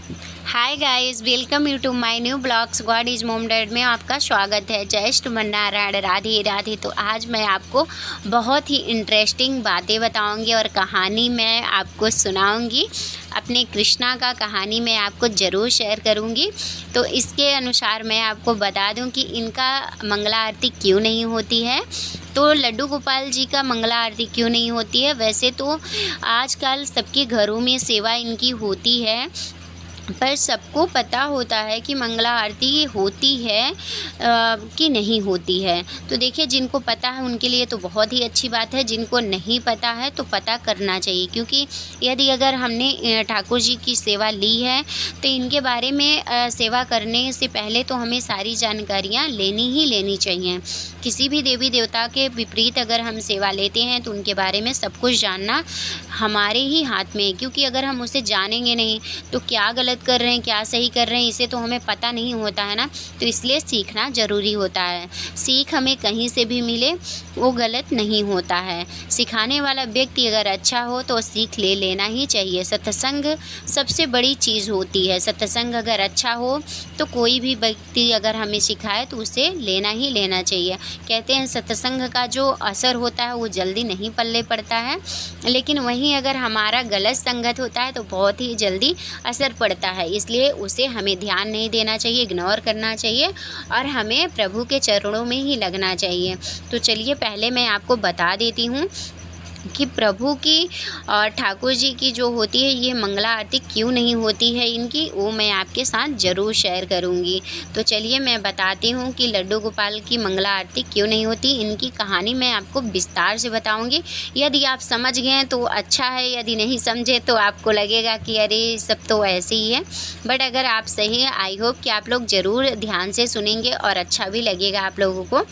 Hi guys, welcome you to my new blogs. God is mom dad में आपका स्वागत है। जय श्री नारायण, राधे राधे। तो आज मैं आपको बहुत ही इंटरेस्टिंग बातें बताऊंगी और कहानी मैं आपको सुनाऊंगी। अपने कृष्णा का कहानी मैं आपको ज़रूर शेयर करूंगी। तो इसके अनुसार मैं आपको बता दूं कि इनका मंगला आरती क्यों नहीं होती है। तो लड्डू गोपाल जी का मंगला आरती क्यों नहीं होती है। वैसे तो आजकल सबके घरों में सेवा इनकी होती है, पर सबको पता होता है कि मंगला आरती होती है कि नहीं होती है। तो देखिए, जिनको पता है उनके लिए तो बहुत ही अच्छी बात है, जिनको नहीं पता है तो पता करना चाहिए। क्योंकि यदि अगर हमने ठाकुर जी की सेवा ली है तो इनके बारे में सेवा करने से पहले तो हमें सारी जानकारियाँ लेनी ही लेनी चाहिए। किसी भी देवी देवता के विपरीत अगर हम सेवा लेते हैं तो उनके बारे में सब कुछ जानना हमारे ही हाथ में है। क्योंकि अगर हम उसे जानेंगे नहीं तो क्या गलत कर रहे हैं, क्या सही कर रहे हैं, इसे तो हमें पता नहीं होता है ना। तो इसलिए सीखना ज़रूरी होता है। सीख हमें कहीं से भी मिले वो गलत नहीं होता है। सिखाने वाला व्यक्ति अगर अच्छा हो तो सीख ले लेना ही चाहिए। सत्संग सबसे बड़ी चीज़ होती है। सत्संग अगर अच्छा हो तो कोई भी व्यक्ति अगर हमें सिखाए तो उसे लेना ही लेना चाहिए। कहते हैं सत्संग का जो असर होता है वो जल्दी नहीं पल्ले पड़ता है, लेकिन वहीं अगर हमारा गलत संगत होता है तो बहुत ही जल्दी असर पड़ता है। इसलिए उसे हमें ध्यान नहीं देना चाहिए, इग्नोर करना चाहिए और हमें प्रभु के चरणों में ही लगना चाहिए। तो चलिए, पहले मैं आपको बता देती हूँ कि प्रभु की और ठाकुर जी की जो होती है ये मंगला आरती क्यों नहीं होती है इनकी, वो मैं आपके साथ ज़रूर शेयर करूँगी। तो चलिए मैं बताती हूँ कि लड्डू गोपाल की मंगला आरती क्यों नहीं होती। इनकी कहानी मैं आपको विस्तार से बताऊँगी। यदि आप समझ गए तो अच्छा है, यदि नहीं समझे तो आपको लगेगा कि अरे सब तो ऐसे ही है। बट अगर आप सही है, आई होप कि आप लोग ज़रूर ध्यान से सुनेंगे और अच्छा भी लगेगा आप लोगों को।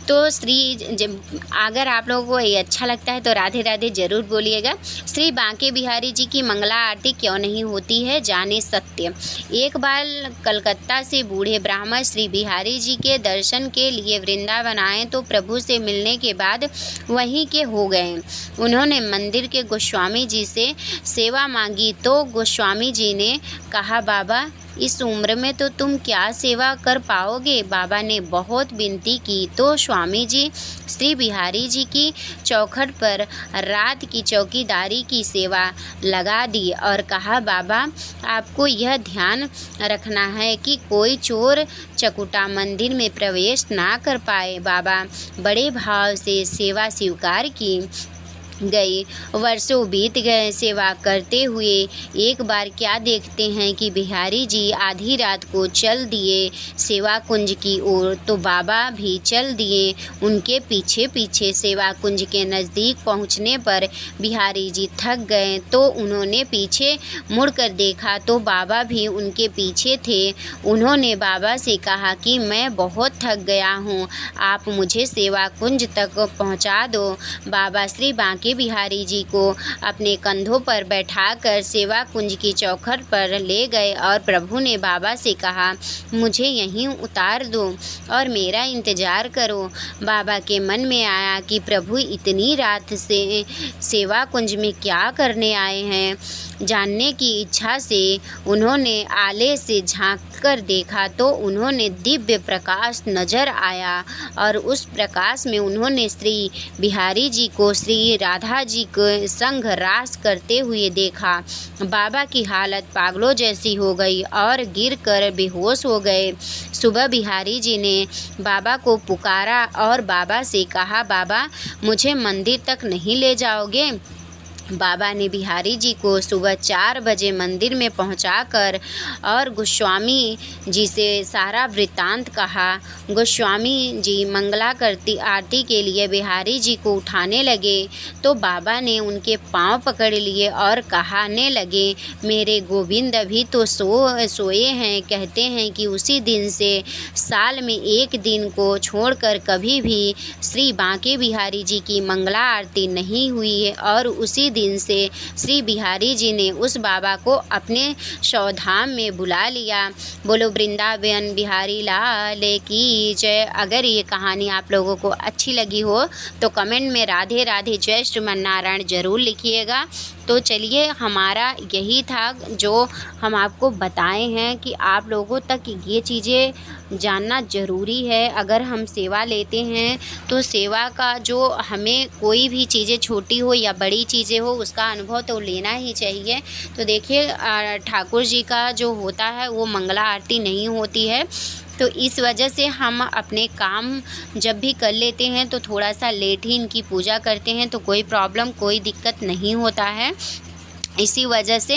तो जब अगर आप लोगों को ये अच्छा लगता है तो राधे राधे ज़रूर बोलिएगा। श्री बांके बिहारी जी की मंगला आरती क्यों नहीं होती है, जाने सत्य। एक बार कलकत्ता से बूढ़े ब्राह्मण श्री बिहारी जी के दर्शन के लिए वृंदावन आए तो प्रभु से मिलने के बाद वहीं के हो गए। उन्होंने मंदिर के गोस्वामी जी से सेवा मांगी तो गोस्वामी जी ने कहा, बाबा इस उम्र में तो तुम क्या सेवा कर पाओगे। बाबा ने बहुत विनती की तो स्वामी जी श्री बिहारी जी की चौखट पर रात की चौकीदारी की सेवा लगा दी और कहा, बाबा आपको यह ध्यान रखना है कि कोई चोर चकुटा मंदिर में प्रवेश ना कर पाए। बाबा बड़े भाव से सेवा स्वीकार की गई। वर्षों बीत गए सेवा करते हुए। एक बार क्या देखते हैं कि बिहारी जी आधी रात को चल दिए सेवा कुंज की ओर, तो बाबा भी चल दिए उनके पीछे पीछे। सेवा कुंज के नज़दीक पहुंचने पर बिहारी जी थक गए तो उन्होंने पीछे मुड़कर देखा तो बाबा भी उनके पीछे थे। उन्होंने बाबा से कहा कि मैं बहुत थक गया हूँ, आप मुझे सेवा कुंज तक पहुँचा दो। बाबा श्री बांके बिहारी जी को अपने कंधों पर बैठाकर सेवा कुंज की चौखट पर ले गए और प्रभु ने बाबा से कहा, मुझे यहीं उतार दो और मेरा इंतज़ार करो। बाबा के मन में आया कि प्रभु इतनी रात से सेवा कुंज में क्या करने आए हैं। जानने की इच्छा से उन्होंने आले से झांक कर देखा तो उन्होंने दिव्य प्रकाश नजर आया और उस प्रकाश में उन्होंने श्री बिहारी जी को श्री राधा जी के संग रास करते हुए देखा। बाबा की हालत पागलों जैसी हो गई और गिरकर बेहोश हो गए। सुबह बिहारी जी ने बाबा को पुकारा और बाबा से कहा, बाबा मुझे मंदिर तक नहीं ले जाओगे। बाबा ने बिहारी जी को सुबह 4 बजे मंदिर में पहुंचाकर और गोस्वामी जी से सारा वृत्तांत कहा। गोस्वामी जी मंगला करती आरती के लिए बिहारी जी को उठाने लगे तो बाबा ने उनके पांव पकड़ लिए और कहने लगे, मेरे गोविंद अभी तो सोए हैं। कहते हैं कि उसी दिन से साल में एक दिन को छोड़कर कभी भी श्री बांके बिहारी जी की मंगला आरती नहीं हुई है और उसी दिन से श्री बिहारी जी ने उस बाबा को अपने सौधाम में बुला लिया। बोलो वृंदावन बिहारी लाल की जय। अगर ये कहानी आप लोगों को अच्छी लगी हो तो कमेंट में राधे राधे जय श्रीमन नारायण ज़रूर लिखिएगा तो चलिए, हमारा यही था जो हम आपको बताए हैं कि आप लोगों तक ये चीज़ें जानना ज़रूरी है। अगर हम सेवा लेते हैं तो सेवा का जो हमें कोई भी चीज़ें छोटी हो या बड़ी चीज़ें हो उसका अनुभव तो लेना ही चाहिए। तो देखिए, ठाकुर जी का जो होता है वो मंगला आरती नहीं होती है, तो इस वजह से हम अपने काम जब भी कर लेते हैं तो थोड़ा सा लेट ही इनकी पूजा करते हैं, तो कोई प्रॉब्लम कोई दिक्कत नहीं होता है। इसी वजह से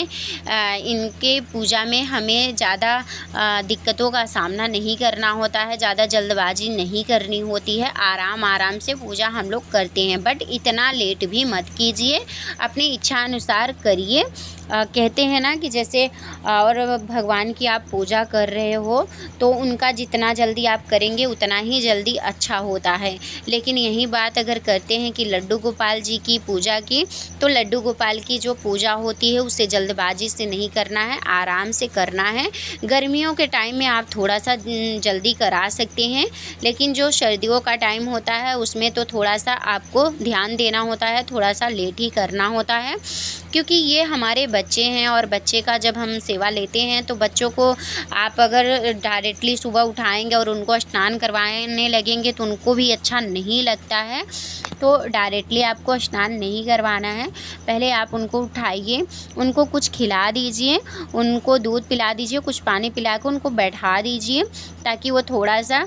इनके पूजा में हमें ज़्यादा दिक्कतों का सामना नहीं करना होता है, ज़्यादा जल्दबाजी नहीं करनी होती है, आराम आराम से पूजा हम लोग करते हैं। बट इतना लेट भी मत कीजिए, अपनी इच्छा अनुसार करिए। कहते हैं ना कि जैसे और भगवान की आप पूजा कर रहे हो तो उनका जितना जल्दी आप करेंगे उतना ही जल्दी अच्छा होता है। लेकिन यही बात अगर करते हैं कि लड्डू गोपाल जी की पूजा की, तो लड्डू गोपाल की जो पूजा होती है उसे जल्दबाजी से नहीं करना है, आराम से करना है। गर्मियों के टाइम में आप थोड़ा सा जल्दी करा सकते हैं, लेकिन जो सर्दियों का टाइम होता है उसमें तो थोड़ा सा आपको ध्यान देना होता है, थोड़ा सा लेट ही करना होता है, क्योंकि ये हमारे बच्चे हैं और बच्चे का जब हम सेवा लेते हैं तो बच्चों को आप अगर डायरेक्टली सुबह उठाएंगे और उनको स्नान करवाने लगेंगे तो उनको भी अच्छा नहीं लगता है। तो डायरेक्टली आपको स्नान नहीं करवाना है, पहले आप उनको उठाइए, उनको कुछ खिला दीजिए, उनको दूध पिला दीजिए, कुछ पानी पिला कर उनको बैठा दीजिए, ताकि वो थोड़ा सा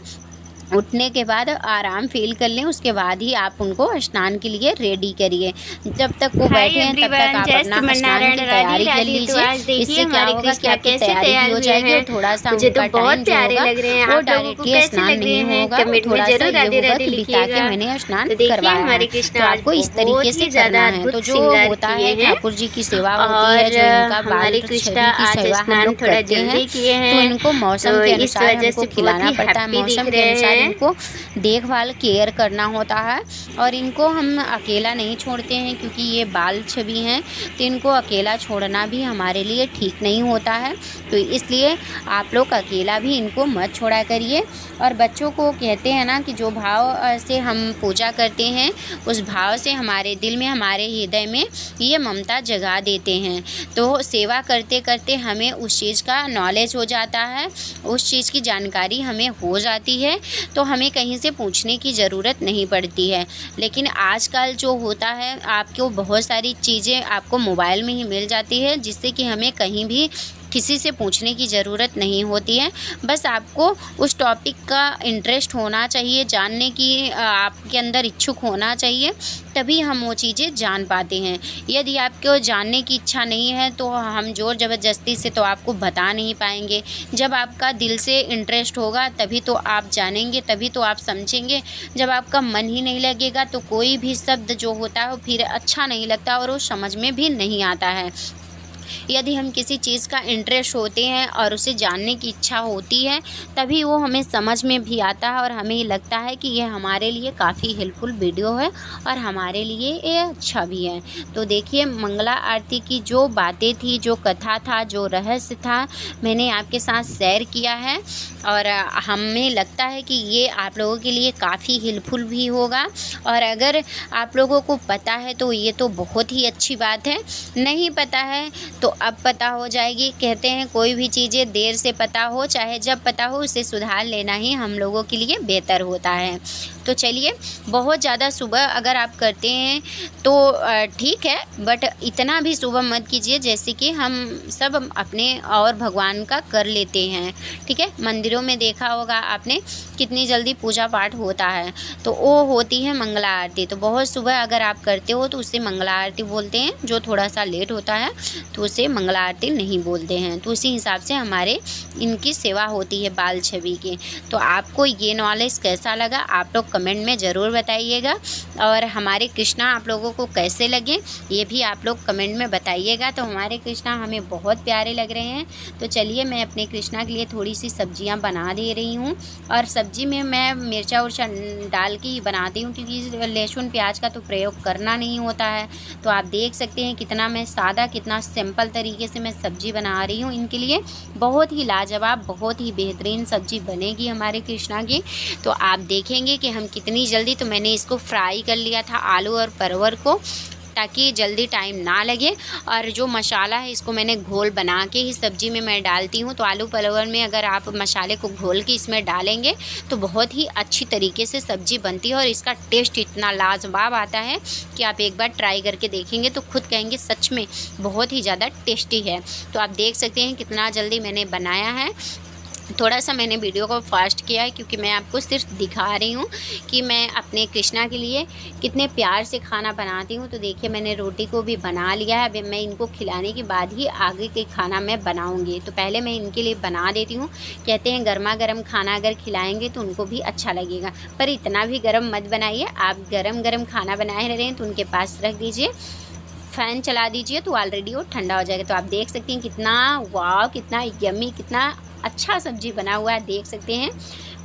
उठने के बाद आराम फील कर लें। उसके बाद ही आप उनको स्नान के लिए रेडी करिए। जब तक वो बैठे हैं तब तक आप अपना स्नान की तैयारी कर लीजिए। इससे क्या होगा कि आपकी तैयारी हो जाएगी और थोड़ा सा उनका टाइम जो होगा वो डायरेक्टली स्नान नहीं होगा, थोड़ा सा ये होगा कि बिता के मैंने स्नान करवाया है। तो आपको इस तरीके से करना है। तो जो होता है ठाकुर जी की सेवा होती है, जो इनका बाल कृष्णा की सेवा हम लोग करते हैं, तो इनको मौसम के अनुसार हमको खिलाना पड़ता है, मौसम के अनुसार इनको देखभाल केयर करना होता है। और इनको हम अकेला नहीं छोड़ते हैं, क्योंकि ये बाल छवि हैं, तो इनको अकेला छोड़ना भी हमारे लिए ठीक नहीं होता है। तो इसलिए आप लोग अकेला भी इनको मत छोड़ा करिए। और बच्चों को कहते हैं ना कि जो भाव से हम पूजा करते हैं उस भाव से हमारे दिल में, हमारे हृदय में ये ममता जगा देते हैं। तो सेवा करते करते हमें उस चीज़ का नॉलेज हो जाता है, उस चीज़ की जानकारी हमें हो जाती है, तो हमें कहीं से पूछने की ज़रूरत नहीं पड़ती है। लेकिन आजकल जो होता है, आपको बहुत सारी चीज़ें आपको मोबाइल में ही मिल जाती है, जिससे कि हमें कहीं भी किसी से पूछने की ज़रूरत नहीं होती है। बस आपको उस टॉपिक का इंटरेस्ट होना चाहिए, जानने की आपके अंदर इच्छुक होना चाहिए, तभी हम वो चीज़ें जान पाते हैं। यदि आपको जानने की इच्छा नहीं है तो हम ज़ोर ज़बरदस्ती से तो आपको बता नहीं पाएंगे। जब आपका दिल से इंटरेस्ट होगा तभी तो आप जानेंगे, तभी तो आप समझेंगे। जब आपका मन ही नहीं लगेगा तो कोई भी शब्द जो होता है वो फिर अच्छा नहीं लगता और वो समझ में भी नहीं आता है। यदि हम किसी चीज़ का इंटरेस्ट होते हैं और उसे जानने की इच्छा होती है, तभी वो हमें समझ में भी आता है और हमें ये लगता है कि ये हमारे लिए काफ़ी हेल्पफुल वीडियो है और हमारे लिए ये अच्छा भी है। तो देखिए, मंगला आरती की जो बातें थी, जो कथा था, जो रहस्य था, मैंने आपके साथ शेयर किया है और हमें लगता है कि ये आप लोगों के लिए काफ़ी हेल्पफुल भी होगा। और अगर आप लोगों को पता है तो ये तो बहुत ही अच्छी बात है, नहीं पता है तो अब पता हो जाएगी। कहते हैं कोई भी चीज़ें देर से पता हो चाहे जब पता हो, उसे सुधार लेना ही हम लोगों के लिए बेहतर होता है। तो चलिए, बहुत ज़्यादा सुबह अगर आप करते हैं तो ठीक है, बट इतना भी सुबह मत कीजिए जैसे कि हम सब अपने और भगवान का कर लेते हैं। ठीक है, मंदिरों में देखा होगा आपने कितनी जल्दी पूजा पाठ होता है, तो वो होती है मंगला आरती। तो बहुत सुबह अगर आप करते हो तो उसे मंगला आरती बोलते हैं, जो थोड़ा सा लेट होता है तो उसे मंगला आरती नहीं बोलते हैं। तो उसी हिसाब से हमारे इनकी सेवा होती है बाल छवि की। तो आपको ये नॉलेज कैसा लगा आप लोग कमेंट में ज़रूर बताइएगा, और हमारे कृष्णा आप लोगों को कैसे लगे ये भी आप लोग कमेंट में बताइएगा। तो हमारे कृष्णा हमें बहुत प्यारे लग रहे हैं। तो चलिए, मैं अपने कृष्णा के लिए थोड़ी सी सब्जियां बना दे रही हूँ, और सब्जी में मैं मिर्चा उर्चा डाल के ही बनाती हूँ, क्योंकि लहसुन प्याज का तो प्रयोग करना नहीं होता है। तो आप देख सकते हैं कितना मैं सादा, कितना सिंपल तरीके से मैं सब्जी बना रही हूँ इनके लिए। बहुत ही लाजवाब, बहुत ही बेहतरीन सब्जी बनेगी हमारे कृष्णा की। तो आप देखेंगे कि हम कितनी जल्दी, तो मैंने इसको फ्राई कर लिया था आलू और परवर को, ताकि जल्दी टाइम ना लगे। और जो मसाला है इसको मैंने घोल बना के ही सब्ज़ी में मैं डालती हूँ। तो आलू पलवर में अगर आप मसाले को घोल के इसमें डालेंगे तो बहुत ही अच्छी तरीके से सब्ज़ी बनती है और इसका टेस्ट इतना लाजवाब आता है कि आप एक बार ट्राई करके देखेंगे तो खुद कहेंगे सच में बहुत ही ज़्यादा टेस्टी है। तो आप देख सकते हैं कितना जल्दी मैंने बनाया है। थोड़ा सा मैंने वीडियो को फास्ट किया है क्योंकि मैं आपको सिर्फ दिखा रही हूँ कि मैं अपने कृष्णा के लिए कितने प्यार से खाना बनाती हूँ। तो देखिए मैंने रोटी को भी बना लिया है। अब मैं इनको खिलाने के बाद ही आगे के खाना मैं बनाऊँगी। तो पहले मैं इनके लिए बना देती हूँ। कहते हैं गर्मा गर्म खाना अगर खिलाएँगे तो उनको भी अच्छा लगेगा, पर इतना भी गर्म मत बनाइए। आप गरम गरम खाना बनाए रहें तो उनके पास रख दीजिए, फ़ैन चला दीजिए तो ऑलरेडी वो ठंडा हो जाएगा। तो आप देख सकते हैं कितना वाव, कितना यम्मी, कितना अच्छा सब्ज़ी बना हुआ है। देख सकते हैं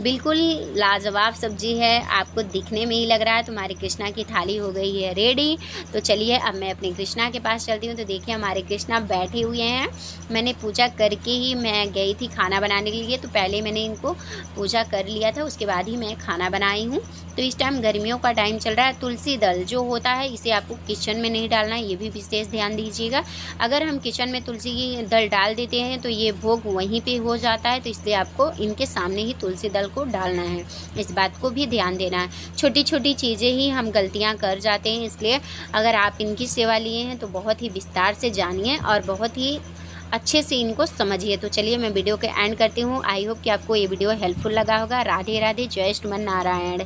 बिल्कुल लाजवाब सब्ज़ी है। आपको दिखने में ही लग रहा है। तो हमारे कृष्णा की थाली हो गई है रेडी। तो चलिए अब मैं अपने कृष्णा के पास चलती हूँ। तो देखिए हमारे कृष्णा बैठे हुए हैं। मैंने पूजा करके ही मैं गई थी खाना बनाने के लिए। तो पहले मैंने इनको पूजा कर लिया था, उसके बाद ही मैं खाना बनाई हूँ। तो इस टाइम गर्मियों का टाइम चल रहा है। तुलसी दल जो होता है इसे आपको किचन में नहीं डालना है, ये भी विशेष ध्यान दीजिएगा। अगर हम किचन में तुलसी की दल डाल देते हैं तो ये भोग वहीं पे हो जाता है। तो इसलिए आपको इनके सामने ही तुलसी दल को डालना है, इस बात को भी ध्यान देना है। छोटी छोटी चीज़ें ही हम गलतियाँ कर जाते हैं, इसलिए अगर आप इनकी सेवा लिए हैं तो बहुत ही विस्तार से जानिए और बहुत ही अच्छे से इनको समझिए। तो चलिए मैं वीडियो के एंड करती हूँ। आई होप कि आपको ये वीडियो हेल्पफुल लगा होगा। राधे राधे, जय श्रीमन नारायण।